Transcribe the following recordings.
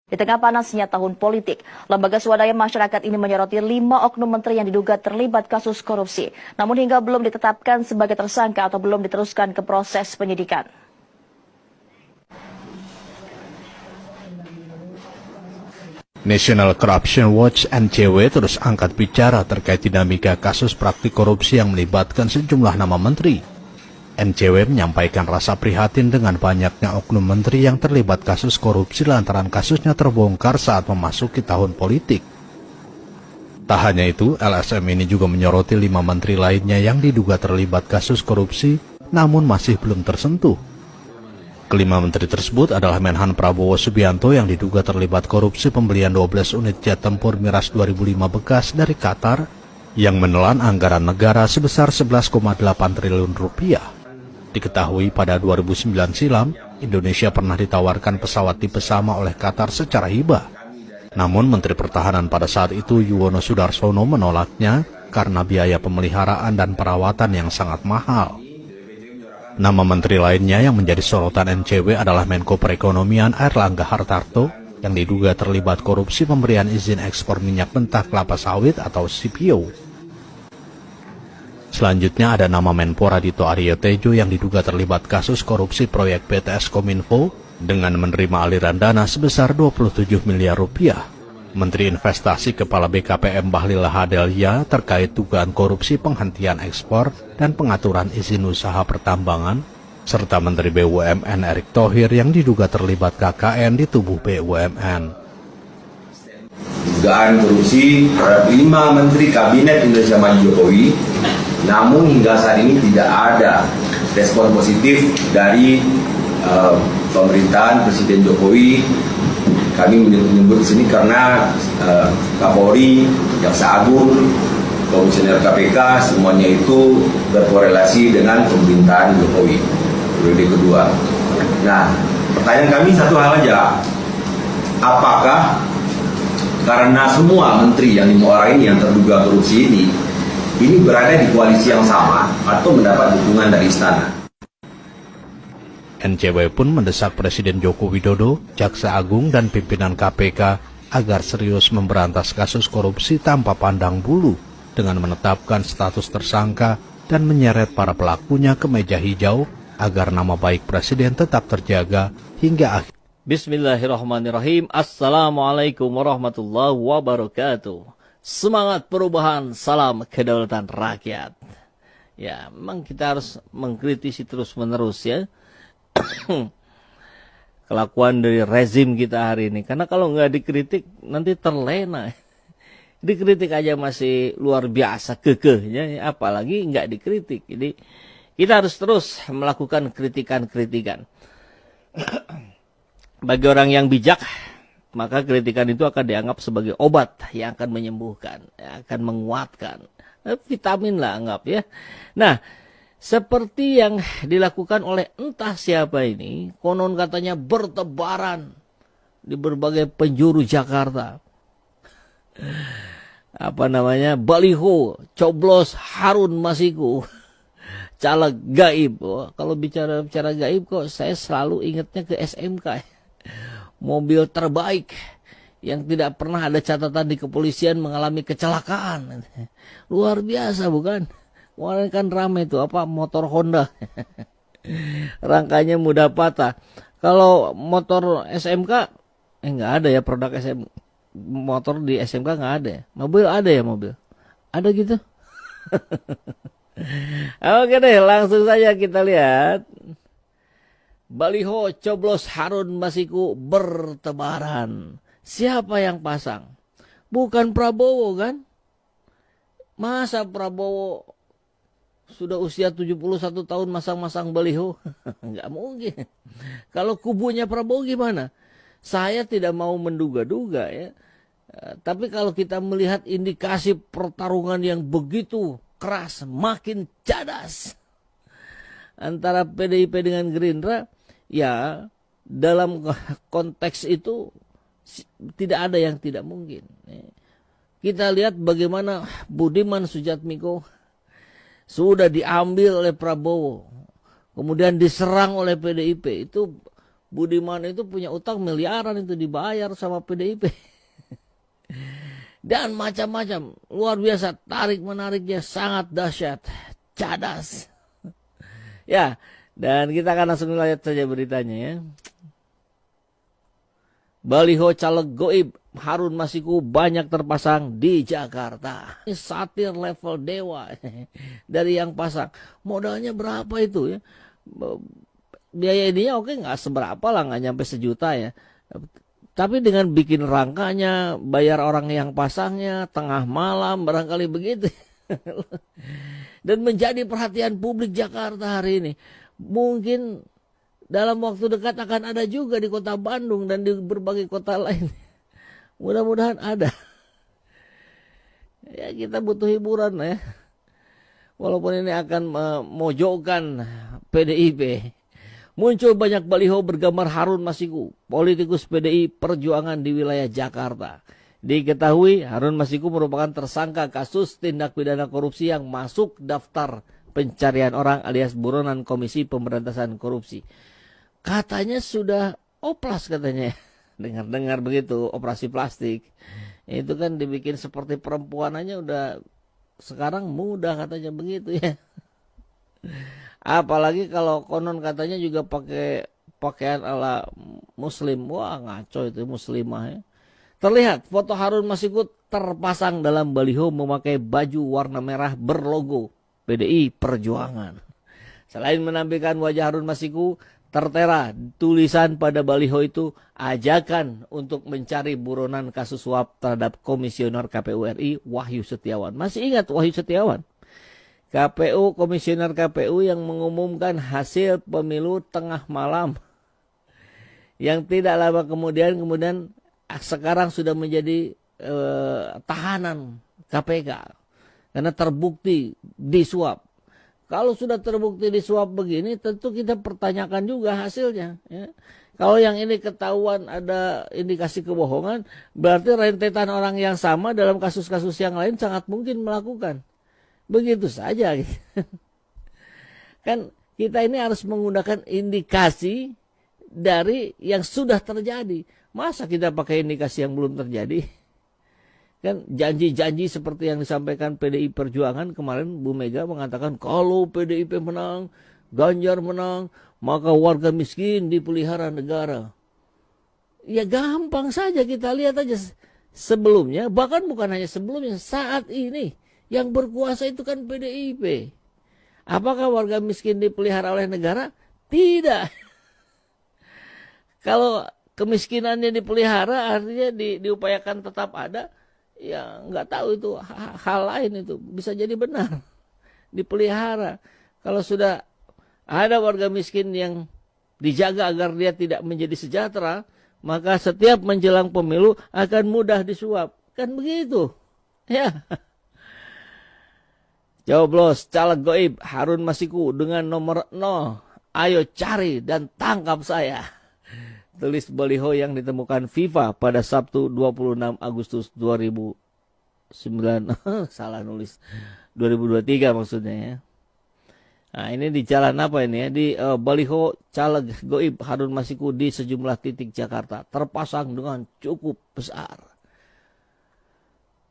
Di tengah panasnya tahun politik, lembaga swadaya masyarakat ini menyoroti 5 oknum menteri yang diduga terlibat kasus korupsi, namun hingga belum ditetapkan sebagai tersangka atau belum diteruskan ke proses penyidikan. National Corruption Watch (NCW) terus angkat bicara terkait dinamika kasus praktik korupsi yang melibatkan sejumlah nama menteri. NCW menyampaikan rasa prihatin dengan banyaknya oknum menteri yang terlibat kasus korupsi lantaran kasusnya terbongkar saat memasuki tahun politik. Tak hanya itu, LSM ini juga menyoroti 5 menteri lainnya yang diduga terlibat kasus korupsi namun masih belum tersentuh. Kelima menteri tersebut adalah Menhan Prabowo Subianto yang diduga terlibat korupsi pembelian 12 unit jet tempur Miras 2005 bekas dari Qatar yang menelan anggaran negara sebesar 11,8 triliun rupiah. Diketahui pada 2009 silam, Indonesia pernah ditawarkan pesawat tipe sama oleh Qatar secara hibah. Namun Menteri Pertahanan pada saat itu Yuwono Sudarsono menolaknya karena biaya pemeliharaan dan perawatan yang sangat mahal. Nama menteri lainnya yang menjadi sorotan NCW adalah Menko Perekonomian Airlangga Hartarto yang diduga terlibat korupsi pemberian izin ekspor minyak mentah kelapa sawit atau CPO. Selanjutnya ada nama Menpora Dito Aryo Tejo yang diduga terlibat kasus korupsi proyek BTS Kominfo dengan menerima aliran dana sebesar 27 miliar rupiah. Menteri Investasi Kepala BKPM Bahlil Lahadalia terkait dugaan korupsi penghentian ekspor dan pengaturan izin usaha pertambangan, serta Menteri BUMN Erick Thohir yang diduga terlibat KKN di tubuh BUMN. Dugaan korupsi terhadap 5 menteri Kabinet Indonesia Maju Jokowi, namun hingga saat ini tidak ada respon positif dari pemerintahan Presiden Jokowi. Kami menyebut di sini karena Kapolri, Jaksa Agung, Komisioner KPK semuanya itu berkorelasi dengan pemerintahan Jokowi periode kedua. Nah, pertanyaan kami satu hal aja, apakah karena semua menteri yang 5 orang ini yang terduga korupsi ini berada di koalisi yang sama atau mendapat dukungan dari istana? NCW pun mendesak Presiden Joko Widodo, Jaksa Agung, dan pimpinan KPK agar serius memberantas kasus korupsi tanpa pandang bulu dengan menetapkan status tersangka dan menyeret para pelakunya ke meja hijau agar nama baik Presiden tetap terjaga hingga akhir. Bismillahirrahmanirrahim. Assalamualaikum warahmatullahi wabarakatuh. Semangat perubahan, salam kedaulatan rakyat. Ya, memang kita harus mengkritisi terus-menerus ya kelakuan dari rezim kita hari ini. Karena kalau nggak dikritik nanti terlena. Dikritik aja masih luar biasa kekehnya, apalagi nggak dikritik. Jadi kita harus terus melakukan kritikan-kritikan. Bagi orang yang bijak, maka kritikan itu akan dianggap sebagai obat yang akan menyembuhkan, yang akan menguatkan. Vitamin lah anggap ya. Nah, seperti yang dilakukan oleh entah siapa ini, konon katanya bertebaran di berbagai penjuru Jakarta. Apa namanya? Baliho, coblos Harun Masiku, caleg gaib. Oh, kalau bicara gaib kok saya selalu ingatnya ke SMK. Mobil terbaik yang tidak pernah ada catatan di kepolisian mengalami kecelakaan. Luar biasa bukan? Kemarin kan ramai itu motor Honda. Rangkanya mudah patah. Kalau motor SMK nggak ada ya, produk motor di SMK nggak ada ya. Mobil ada ya, mobil. Ada gitu. Oke deh, langsung saja kita lihat. Baliho coblos Harun Masiku bertebaran. Siapa yang pasang? Bukan Prabowo kan? Masa Prabowo sudah usia 71 tahun masang-masang baliho? Nggak mungkin. Kalau kubunya Prabowo gimana? Saya tidak mau menduga-duga ya. Tapi kalau kita melihat indikasi pertarungan yang begitu keras, makin cadas antara PDIP dengan Gerindra, ya dalam konteks itu tidak ada yang tidak mungkin. Kita lihat bagaimana Budiman Sujatmiko sudah diambil oleh Prabowo, kemudian diserang oleh PDIP. Itu Budiman itu punya utang miliaran itu dibayar sama PDIP. Dan macam-macam, luar biasa, tarik-menariknya sangat dahsyat, cadas. Ya, dan kita akan langsung lihat saja beritanya ya. Baliho caleg goib Harun Masiku banyak terpasang di Jakarta. Ini satir level dewa dari yang pasang. Modalnya berapa itu ya? Biaya ininya oke nggak seberapa lah, nggak nyampe 1 juta ya. Tapi dengan bikin rangkanya, bayar orang yang pasangnya, tengah malam barangkali begitu. Dan menjadi perhatian publik Jakarta hari ini. Mungkin dalam waktu dekat akan ada juga di kota Bandung dan di berbagai kota lain. Mudah-mudahan ada. Ya kita butuh hiburan ya. Walaupun ini akan memojokkan PDIP. Muncul banyak baliho bergambar Harun Masiku, politikus PDI Perjuangan di wilayah Jakarta. Diketahui Harun Masiku merupakan tersangka kasus tindak pidana korupsi yang masuk daftar pencarian orang alias buronan Komisi Pemberantasan Korupsi. Katanya sudah oplas katanya. Dengar-dengar begitu, operasi plastik. Itu kan dibikin seperti perempuan aja udah sekarang mudah katanya begitu ya. Apalagi kalau konon katanya juga pakai pakaian ala muslim. Wah ngaco itu muslimah ya. Terlihat foto Harun Masiku terpasang dalam baliho memakai baju warna merah berlogo PDI Perjuangan. Selain menampilkan wajah Harun Masiku, tertera tulisan pada baliho itu ajakan untuk mencari buronan kasus suap terhadap Komisioner KPU RI Wahyu Setiawan. Masih ingat Wahyu Setiawan? Komisioner KPU yang mengumumkan hasil pemilu tengah malam. Yang tidak lama kemudian sekarang sudah menjadi tahanan KPK. Karena terbukti disuap. Kalau sudah terbukti disuap begini, tentu kita pertanyakan juga hasilnya. Ya. Kalau yang ini ketahuan ada indikasi kebohongan, berarti rentetan orang yang sama dalam kasus-kasus yang lain sangat mungkin melakukan. Begitu saja. Kan kita ini harus menggunakan indikasi dari yang sudah terjadi. Masa kita pakai indikasi yang belum terjadi? Kan janji-janji seperti yang disampaikan PDI Perjuangan kemarin, Bu Mega mengatakan kalau PDIP menang, Ganjar menang, maka warga miskin dipelihara negara. Ya gampang saja, kita lihat aja sebelumnya, bahkan bukan hanya sebelumnya, saat ini yang berkuasa itu kan PDIP. Apakah warga miskin dipelihara oleh negara? Tidak. Kalau kemiskinannya dipelihara artinya diupayakan tetap ada. Ya nggak tahu itu hal lain, itu bisa jadi benar dipelihara. Kalau sudah ada warga miskin yang dijaga agar dia tidak menjadi sejahtera, maka setiap menjelang pemilu akan mudah disuap, kan begitu ya. Coblos caleg goib Harun Masiku dengan nomor 0, ayo cari dan tangkap saya. Tulis baliho yang ditemukan FIFA pada Sabtu 26 Agustus 2009. Salah nulis. 2023 maksudnya ya. Nah ini di jalan apa ini ya? Di baliho caleg goib Harun Masiku di sejumlah titik Jakarta. Terpasang dengan cukup besar.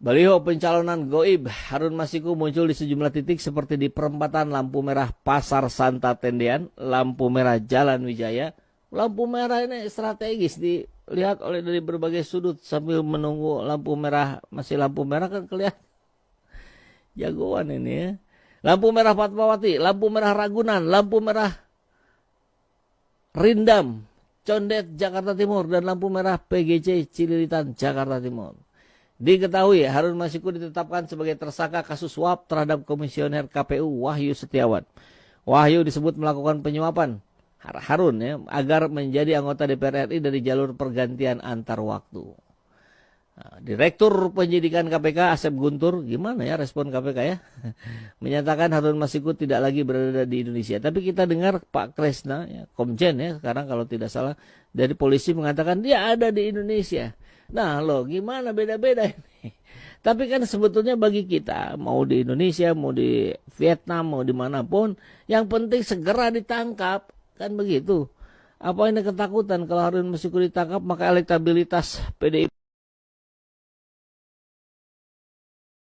Baliho pencalonan goib Harun Masiku muncul di sejumlah titik seperti di perempatan lampu merah Pasar Santa Tendean, lampu merah Jalan Wijaya. Lampu merah ini strategis dilihat oleh dari berbagai sudut sambil menunggu lampu merah. Masih lampu merah kan kelihatan. Jagoan ini ya. Lampu merah Fatmawati, lampu merah Ragunan, lampu merah Rindam, Condet, Jakarta Timur, dan lampu merah PGC Cililitan, Jakarta Timur. Diketahui Harun Masiku ditetapkan sebagai tersangka kasus suap terhadap Komisioner KPU Wahyu Setiawan. Wahyu disebut melakukan penyuapan Harun ya, agar menjadi anggota DPR RI dari jalur pergantian antar waktu. Nah, Direktur Penyidikan KPK Asep Guntur, gimana ya respon KPK ya? Menyatakan Harun Masiku tidak lagi berada di Indonesia. Tapi kita dengar Pak Kresna, ya, Komjen ya, sekarang kalau tidak salah, dari polisi mengatakan dia ada di Indonesia. Nah loh, gimana beda-beda ini? Tapi kan sebetulnya bagi kita, mau di Indonesia, mau di Vietnam, mau dimanapun, yang penting segera ditangkap. Kan begitu. Apa ini ketakutan kalau Harun Masiku ditangkap maka elektabilitas PDIP